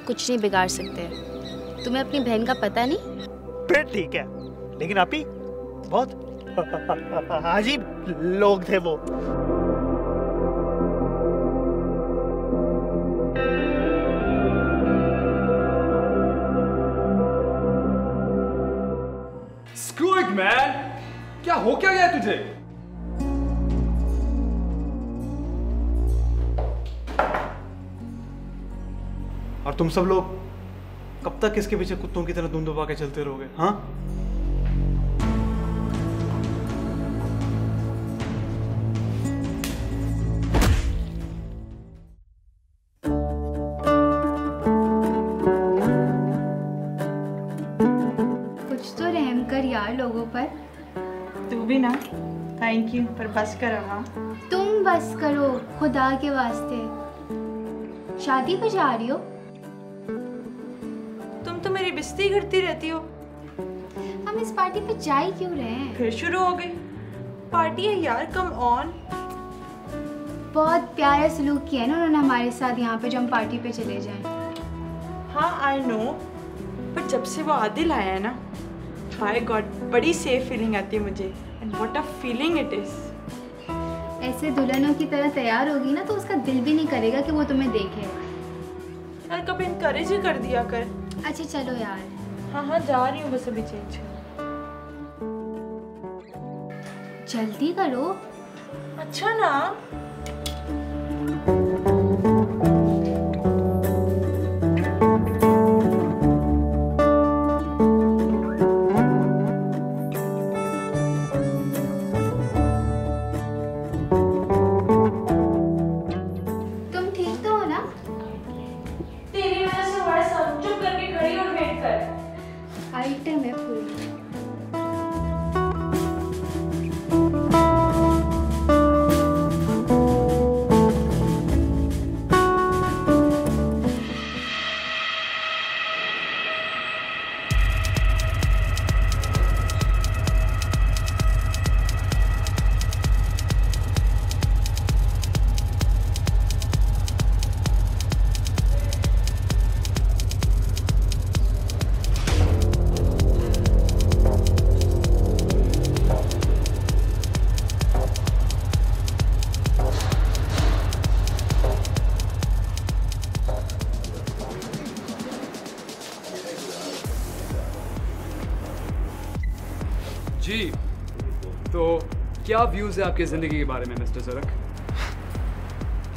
कुछ नहीं बिगाड़ सकते। तुम्हें अपनी बहन का पता नहीं? फिर ठीक है, लेकिन आप ही बहुत अजीब लोग थे वो। Screw it, man! क्या हो क्या गया तुझे? और तुम सब लोग कब तक इसके पीछे कुत्तों की तरह धुंध दबा के चलते रहोगे? हाँ? कुछ तो रहम कर यार लोगों पर। तू भी ना। थैंक यू, पर बस करो। हाँ, तुम बस करो खुदा के वास्ते। शादी पे जा रही हो? तुम तो मेरी बेइज्जती करती रहती हो। हम इस पार्टी पे जा ही क्यों रहे हैं? फिर शुरू हो गई। पार्टी है यार, कम ऑन। बहुत प्यारा सलूक किया है ना उन्होंने हमारे साथ यहाँ पे, जो हम पार्टी पे चले जाएं। हाँ आई नो, पर जब से वो आदिल आया है ना, बाय गॉड बड़ी सेफ फीलिंग आती है मुझे। And what a feeling it is. ऐसे दुल्हनों की तरह तैयार होगी ना तो उसका दिल भी नहीं करेगा कि वो तुम्हें देखे। यार कभी इनकरेज ही कर दिया कर। अच्छा चलो यार। हाँ हाँ जा रही हूँ बस, अभी चेंज। जल्दी करो। अच्छा ना। तुम ठीक तो हो ना? तेरी वजह से बड़ा सब चुप करके खड़ी और वेट कर। आइटम है पूरी। जी, तो क्या व्यूज है आपकी जिंदगी के बारे में मिस्टर जरक?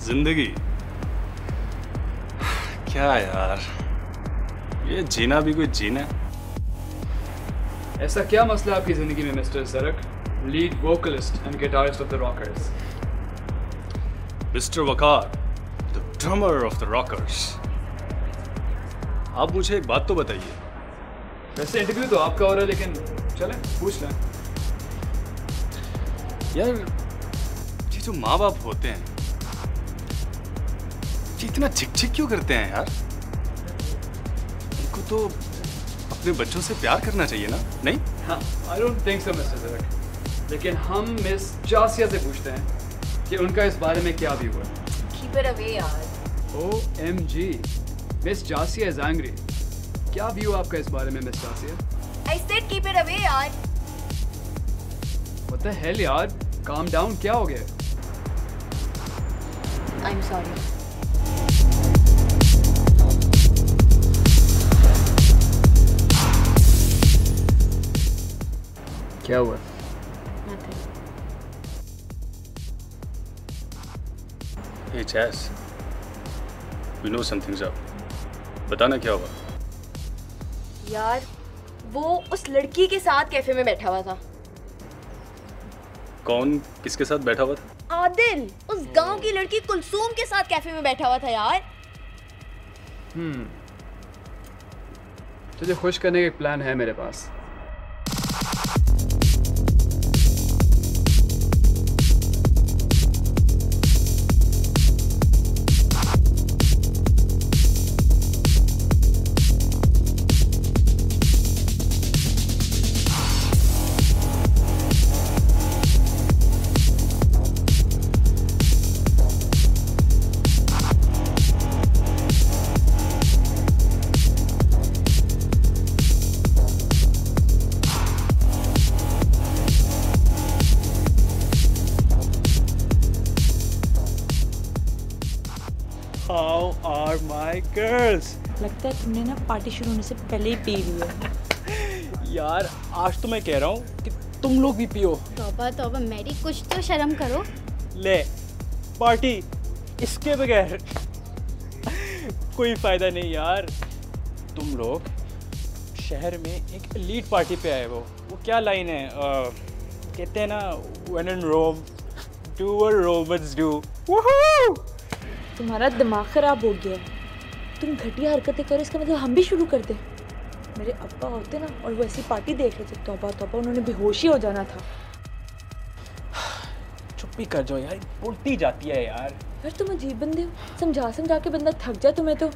जिंदगी क्या यार, ये जीना भी कोई जीना है? ऐसा क्या मसला है आपकी जिंदगी में mister Zarak, lead vocalist and guitarist of the rockers? Mister Waqar, the drummer of the rockers. आप मुझे एक बात तो बताइए। वैसे इंटरव्यू तो आपका हो रहा है, लेकिन चलें पूछ लें। यार ये जो माँ बाप होते हैं ये इतना झिक क्यों करते हैं यार? इनको तो अपने बच्चों से प्यार करना चाहिए ना, नहीं? हाँ, I don't think so mister Zarak. लेकिन हम मिस जासिया से पूछते हैं कि उनका इस बारे में क्या व्यू है। Keep it away यार। OMG, miss Jasia is angry. क्या व्यू आपका इस बारे में miss Jasia? I said keep it away यार। What the hell यार, calm down, क्या हो गया? I'm sorry। क्या हुआ? Nothing। Hey Chaz, we know something's up. बताना क्या हुआ? यार वो उस लड़की के साथ कैफे में बैठा हुआ था। कौन किसके साथ बैठा हुआ था? आदिल उस गांव की लड़की कुलसूम के साथ कैफे में बैठा हुआ था यार। तुझे खुश करने का एक प्लान है मेरे पास। Hi girls. लगता है तुमने ना पार्टी शुरू होने से पहले ही पी ली है। यार आज तो मैं कह रहा हूँ कि तुम लोग भी पियो। तौबा तौबा मैरी, कुछ तो शर्म करो। ले पार्टी इसके बगैर कोई फायदा नहीं यार। तुम लोग शहर में एक एलीट पार्टी पे आए। वो क्या लाइन है, कहते हैं ना when in Rome do what Romans do. तुम्हारा दिमाग खराब हो गया है। तुम घटिया हरकतें करो, इसका मतलब हम भी शुरू कर दें। मेरे अब्बा होते ना और वो ऐसी पार्टी देख रहे थे, तौबा तौबा, उन्होंने बेहोशी हो जाना था। चुप ही कर जाओ यार, बोलती जाती है यार। यार तुम अजीब बंदे हो, समझा के बंदा थक जाए तुम्हें तो।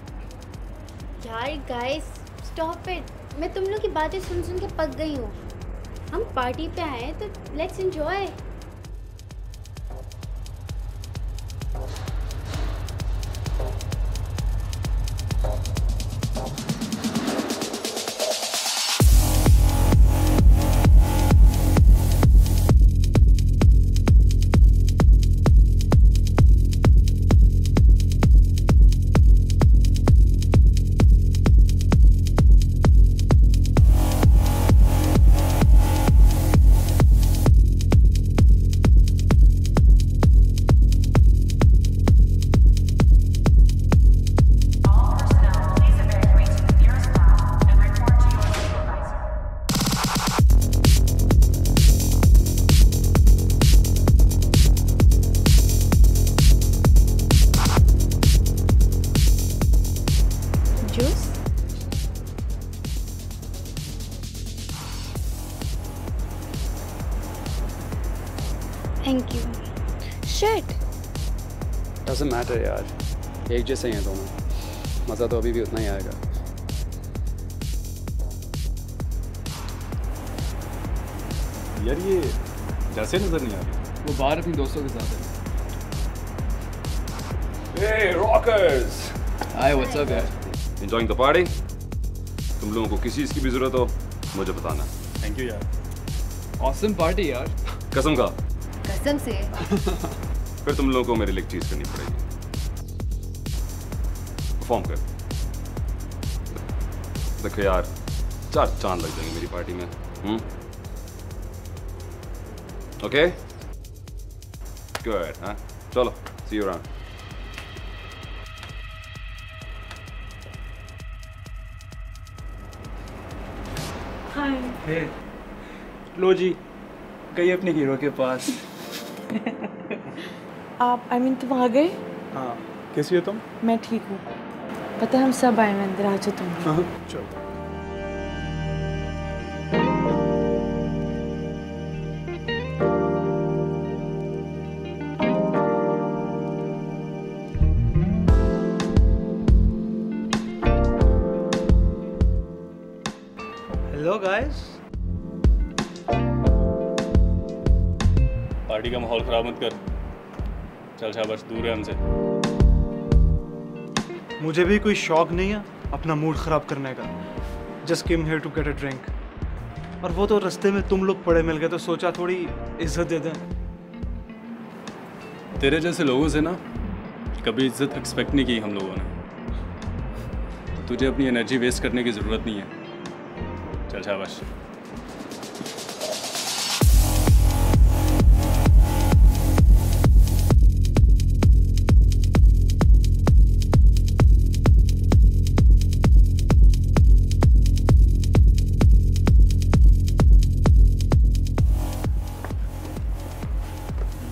यार गाइस स्टॉप इट, मैं तुम लोग की बातें सुन सुन के पक गई हूँ। हम पार्टी पे आए हैं तो let's enjoy. Thank you. Shit, doesn't matter यार, एक जैसे ही हैं दोनों, मज़ा तो अभी भी उतना ही आएगा। यार ये जैसे नजर नहीं आ रही। वो बाहर अपने दोस्तों के साथ है। Hey rockers! Hi what's up यार? Enjoying the party? तुम लोगों को किसी चीज़ की भी जरूरत हो मुझे बताना। थैंक यू यार। ऑसम पार्टी यार। कसम का? कसम से। फिर तुम लोगों को मेरे लिए एक चीज़ करनी पड़ेगी। परफॉर्म कर। देखो यार 4 चांद लग जाएंगे मेरी पार्टी में। Okay good. हाँ चलो, सी यू अराउंड। हे लो जी, गई अपने हीरो के पास। आप तुम आ गए? हाँ, कैसी हो तुम? मैं ठीक हूँ, पता है हम सब आए हैं अंदर, आ जाओ तुम। हाँ चलो। Hello guys. पार्टी का माहौल खराब मत कर। चल शाबाश, दूर है हमसे। मुझे भी कोई शौक नहीं है अपना मूड ख़राब करने का। Just came here to get a drink. और वो तो रास्ते में तुम लोग पड़े मिल गए तो सोचा थोड़ी इज्जत दे दें। तेरे जैसे लोगों से ना कभी इज्जत एक्सपेक्ट नहीं की हम लोगों ने। तुझे अपनी एनर्जी वेस्ट करने की ज़रूरत नहीं है। चल शाबाश।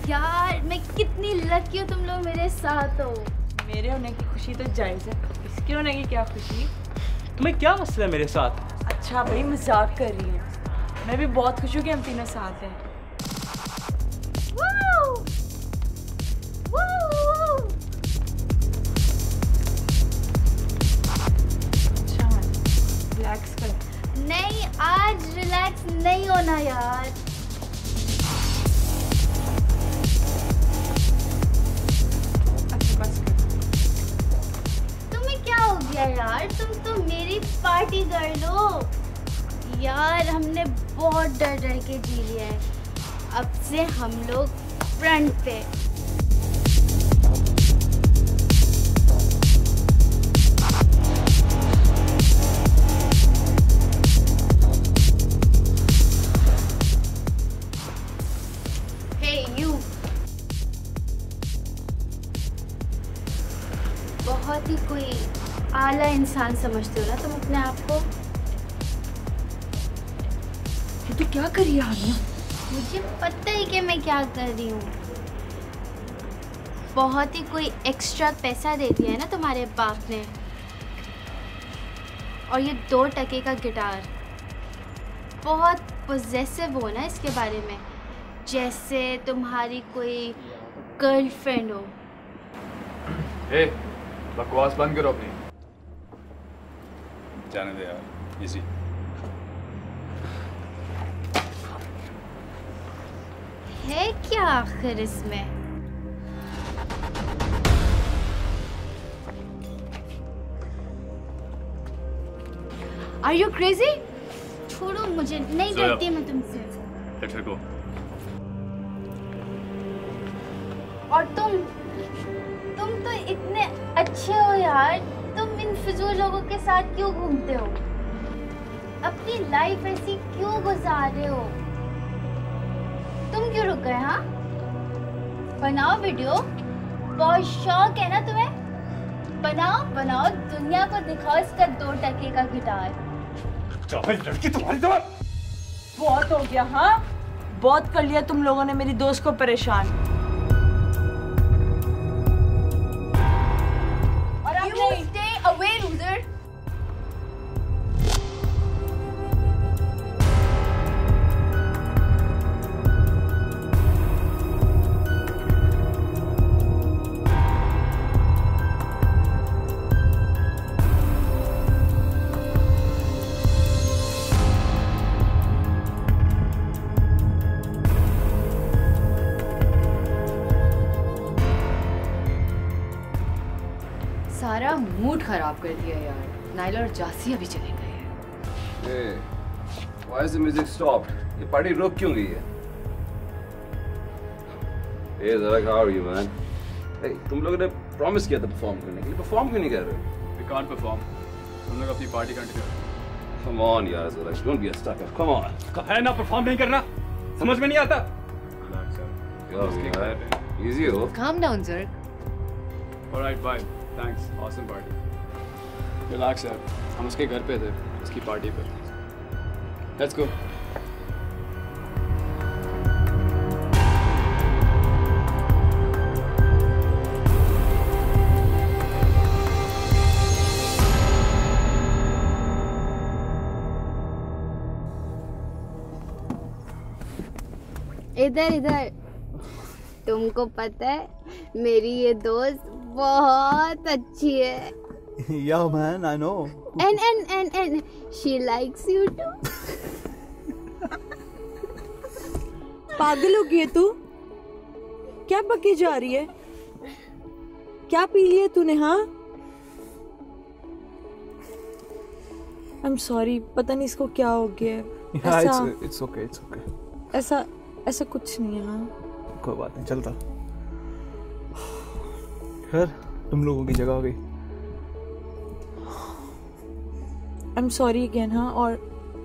यार मैं कितनी लकी हूँ, तुम लोग मेरे साथ हो। मेरे होने की खुशी तो जायज़ है, इसके होने की क्या खुशी? तुम्हें क्या मसला है मेरे साथ? अच्छा भाई, मजाक कर रही है। मैं भी बहुत खुश हूँ कि हम तीनों साथ हैं। अच्छा रिलैक्स कर। नहीं आज रिलैक्स नहीं होना यार। अच्छा बस कर। तुम्हें क्या हो गया यार, तुम तो मेरी पार्टी कर लो यार। हमने बहुत डर डर के जी लिया है, अब से हम लोग फ्रंट पे। इंसान समझते हो ना तुम अपने आप को। ये तू क्या कर रही है हानिया? मुझे पता ही कि मैं क्या कर रही हूँ। बहुत ही कोई एक्स्ट्रा पैसा दे दिया है ना तुम्हारे बाप ने, और ये 2 टके का गिटार। बहुत पोजेसिव हो ना इसके बारे में, जैसे तुम्हारी कोई गर्लफ्रेंड हो। ए, बकवास बंद करो अपनी। जाने दे यार, इजी। है क्या आखिर इसमें? Are you crazy? छोड़ो मुझे, नहीं डरती मैं तुमसे। Let her go. और तुम तो इतने अच्छे हो यार, तुम इन फिजूल लोगों के साथ क्यों घूमते हो? अपनी लाइफ ऐसी क्यों गुजार रहे हो? तुम क्यों रुक गए? हाँ, बनाओ वीडियो, बहुत शौक है ना तुम्हें? बनाओ, दुनिया को दिखाओ इसका 2 टके का गिटार। लड़की तुम्हारी तो बहुत हो गया। हाँ, बहुत कर लिया तुम लोगों ने मेरी दोस्त को परेशान। और अब नहीं। Stay away, loser. सारा मूड खराब कर दिया यार। नाइला और जासी अभी चले गए हैं। Hey, why is the music stopped? ये पार्टी रुक क्यों गई है? Hey, Zarak, how are you, man? Hey, तुम लोगों ने प्रॉमिस किया था परफॉर्म करने के लिए, परफॉर्म क्यों नहीं कर रहे? We can't perform. हम लोग अपनी पार्टी कंटिन्यू करें। Come on, यार, Zarak, don't be a sucker. Come on. है ना, परफॉर्म नहीं करना, समझ में नहीं आता। Yo, यार, easy हो। Calm down, Zerk. Alright, bye. Thanks. Awesome party. Relax यार, हम उसके घर पे थे, उसकी पार्टी पे। Let's go. इधर तुमको पता है मेरी ये दोस्त बहुत अच्छी है। Yeah man, I know. And she likes you too. पागल हो गई है तू? क्या बकी जा रही है? क्या पी लिया तूने? हाँ, I'm sorry, पता नहीं इसको क्या हो गया है। Yeah, it's okay. ऐसा कुछ नहीं है। हाँ, कोई बात नहीं, चलता। खैर, तुम लोगों की जगह हो गई। I'm sorry again, हाँ, और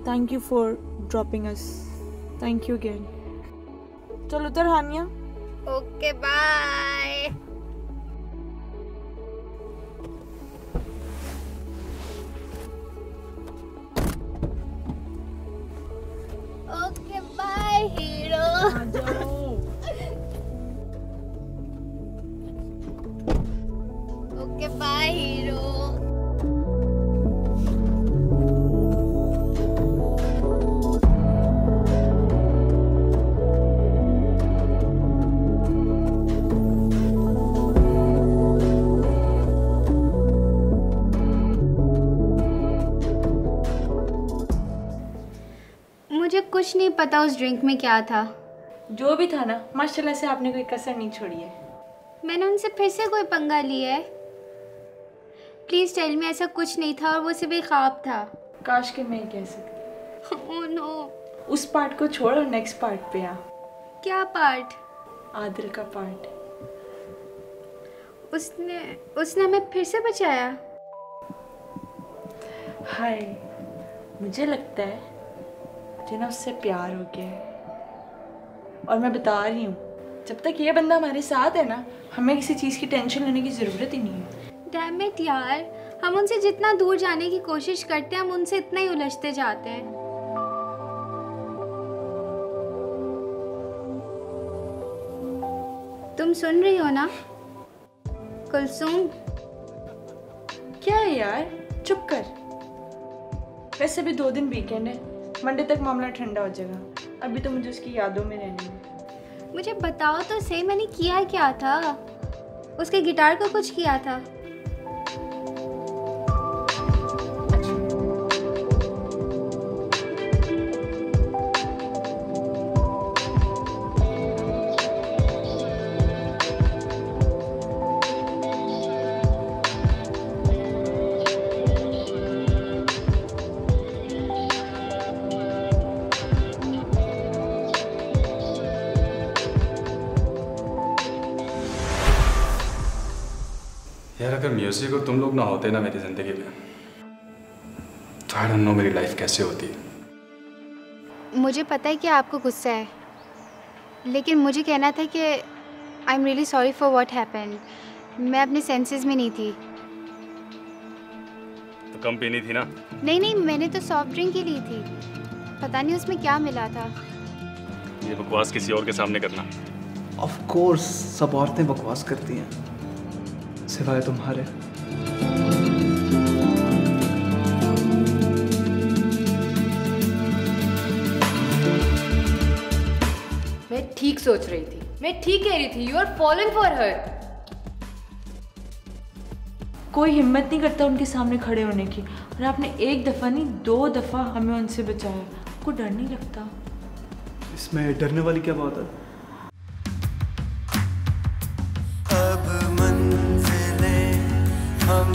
thank you for dropping us. Thank you again. चलो उधर हानिया। Okay, bye. Okay, bye, hero. Okay, bye, hero. मुझे कुछ नहीं पता उस ड्रिंक में क्या था। जो भी था ना, माशाल्लाह से आपने कोई कसर नहीं छोड़ी है। मैंने उनसे फिर से कोई पंगा लिया है? प्लीज टेल मी ऐसा कुछ नहीं था और वो सिर्फ एक ख्वाब था। काश के मैं कह सकती। Oh no. उस पार्ट को छोड़ और नेक्स्ट पार्ट पे आ। क्या पार्ट? आदिल का पार्ट। उसने हमें फिर से बचाया। हाय, मुझे लगता है मुझे ना उससे प्यार हो गया है। और मैं बता रही हूँ, जब तक ये बंदा हमारे साथ है ना, हमें किसी चीज़ की टेंशन लेने की ज़रूरत ही नहीं है। डैम इट यार, हम उनसे जितना दूर जाने की कोशिश करते हैं हम उनसे इतना ही उलझते जाते हैं। तुम सुन रही हो ना कुलसुम? क्या है यार, चुप कर। वैसे भी 2 दिन वीकेंड है, मंडे तक मामला ठंडा हो जाएगा। अभी तो मुझे उसकी यादों में रहने में। मुझे बताओ तो सही, मैंने किया क्या था? उसके गिटार को कुछ किया था? यार अगर म्यूजिक और तुम लोग ना होते ना मेरी ज़िंदगी में तो आई डोंट नो मेरी लाइफ कैसे होती। मुझे पता है कि आपको गुस्सा है, लेकिन मुझे कहना था कि I am really sorry for what happened. मैं अपने सेंसेस में नहीं थी। तो कम पीनी थी ना? नहीं, मैंने तो सॉफ्ट ड्रिंक ही ली थी। पता नहीं उसमें क्या मिला था। ये बकवास किसी और के सामने करना। ऑफ कोर्स सब औरतें बकवास करती हैं सिवाय तुम्हारे। मैं ठीक सोच रही थी, मैं ठीक कह रही थी। You are following for her. कोई हिम्मत नहीं करता उनके सामने खड़े होने की, और आपने 1 दफ़ा नहीं 2 दफ़ा हमें उनसे बचाया। आपको डर नहीं लगता? इसमें डरने वाली क्या बात है? अब मंजिलें हम